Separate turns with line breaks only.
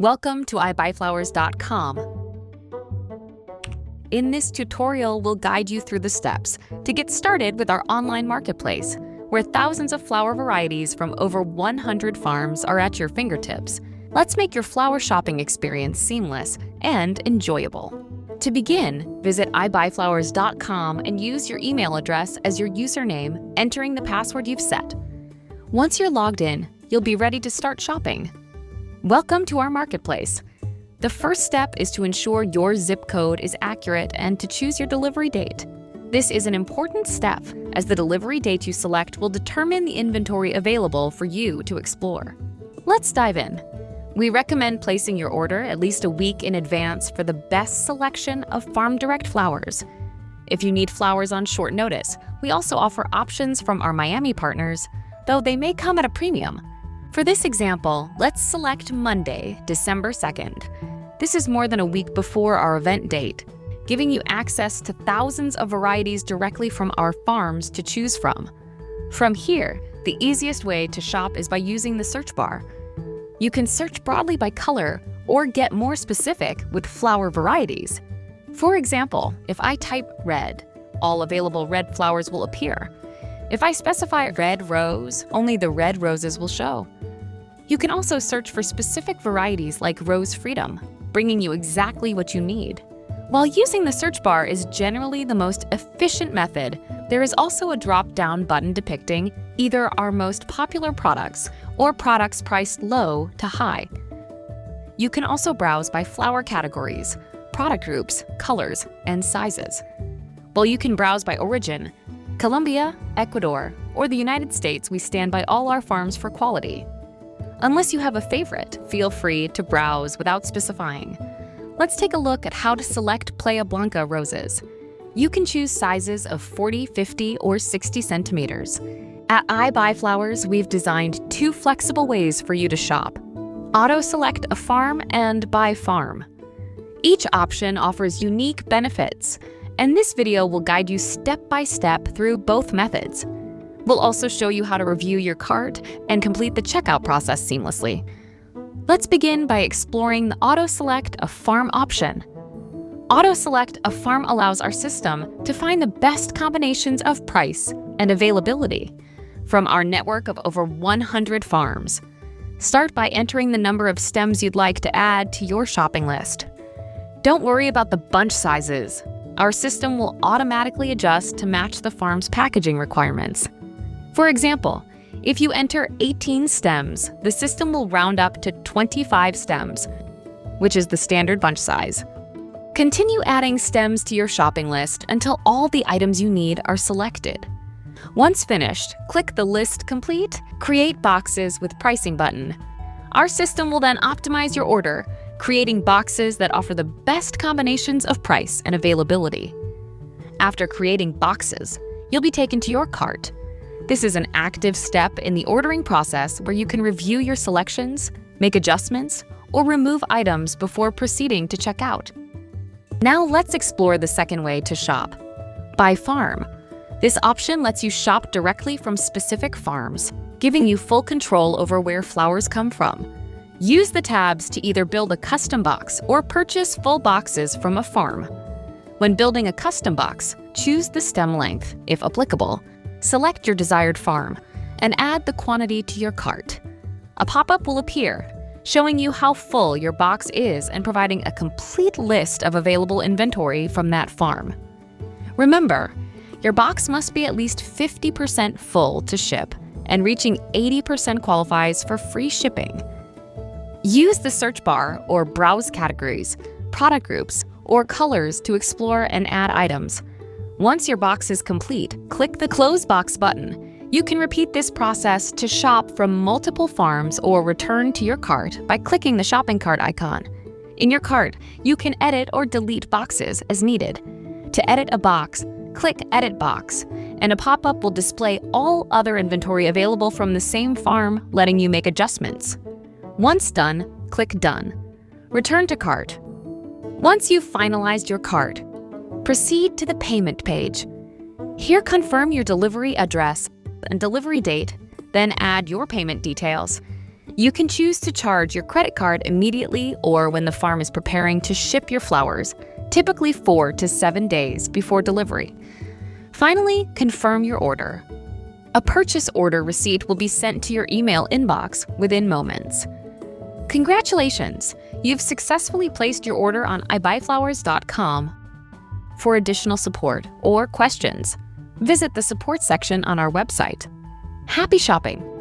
Welcome to iBuyFlowers.com. In this tutorial, we'll guide you through the steps to get started with our online marketplace, where thousands of flower varieties from over 100 farms are at your fingertips. Let's make your flower shopping experience seamless and enjoyable. To begin, visit iBuyFlowers.com and use your email address as your username, entering the password you've set. Once you're logged in, you'll be ready to start shopping. Welcome to our marketplace. The first step is to ensure your zip code is accurate and to choose your delivery date. This is an important step, as the delivery date you select will determine the inventory available for you to explore. Let's dive in. We recommend placing your order at least a week in advance for the best selection of farm-direct flowers. If you need flowers on short notice, we also offer options from our Miami partners, though they may come at a premium. For this example, let's select Monday, December 2nd. This is more than a week before our event date, giving you access to thousands of varieties directly from our farms to choose from. From here, the easiest way to shop is by using the search bar. You can search broadly by color or get more specific with flower varieties. For example, if I type red, all available red flowers will appear. If I specify red rose, only the red roses will show. You can also search for specific varieties like Rose Freedom, bringing you exactly what you need. While using the search bar is generally the most efficient method, there is also a drop-down button depicting either our most popular products or products priced low to high. You can also browse by flower categories, product groups, colors, and sizes. While you can browse by origin, Colombia, Ecuador, or the United States, we stand by all our farms for quality. Unless you have a favorite, feel free to browse without specifying. Let's take a look at how to select Playa Blanca roses. You can choose sizes of 40, 50, or 60 centimeters. At iBuyFlowers, we've designed two flexible ways for you to shop: auto-select a farm and by farm. Each option offers unique benefits, and this video will guide you step by step through both methods. We'll also show you how to review your cart and complete the checkout process seamlessly. Let's begin by exploring the Auto-Select a Farm option. Auto-Select a Farm allows our system to find the best combinations of price and availability from our network of over 100 farms. Start by entering the number of stems you'd like to add to your shopping list. Don't worry about the bunch sizes. Our system will automatically adjust to match the farm's packaging requirements. For example, if you enter 18 stems, the system will round up to 25 stems, which is the standard bunch size. Continue adding stems to your shopping list until all the items you need are selected. Once finished, click the List Complete, Create Boxes with Pricing button. Our system will then optimize your order, creating boxes that offer the best combinations of price and availability. After creating boxes, you'll be taken to your cart. This is an active step in the ordering process where you can review your selections, make adjustments, or remove items before proceeding to check out. Now let's explore the second way to shop: by farm. This option lets you shop directly from specific farms, giving you full control over where flowers come from. Use the tabs to either build a custom box or purchase full boxes from a farm. When building a custom box, choose the stem length, if applicable. Select your desired farm and add the quantity to your cart. A pop-up will appear, showing you how full your box is and providing a complete list of available inventory from that farm. Remember, your box must be at least 50% full to ship, and reaching 80% qualifies for free shipping. Use the search bar or browse categories, product groups, or colors to explore and add items. Once your box is complete, click the Close Box button. You can repeat this process to shop from multiple farms or return to your cart by clicking the shopping cart icon. In your cart, you can edit or delete boxes as needed. To edit a box, click Edit Box, and a pop-up will display all other inventory available from the same farm, letting you make adjustments. Once done, click Done. Return to cart. Once you've finalized your cart, proceed to the payment page. Here, confirm your delivery address and delivery date, then add your payment details. You can choose to charge your credit card immediately or when the farm is preparing to ship your flowers, typically 4 to 7 days before delivery. Finally, confirm your order. A purchase order receipt will be sent to your email inbox within moments. Congratulations! You've successfully placed your order on iBuyFlowers.com. For additional support or questions, visit the support section on our website. Happy shopping!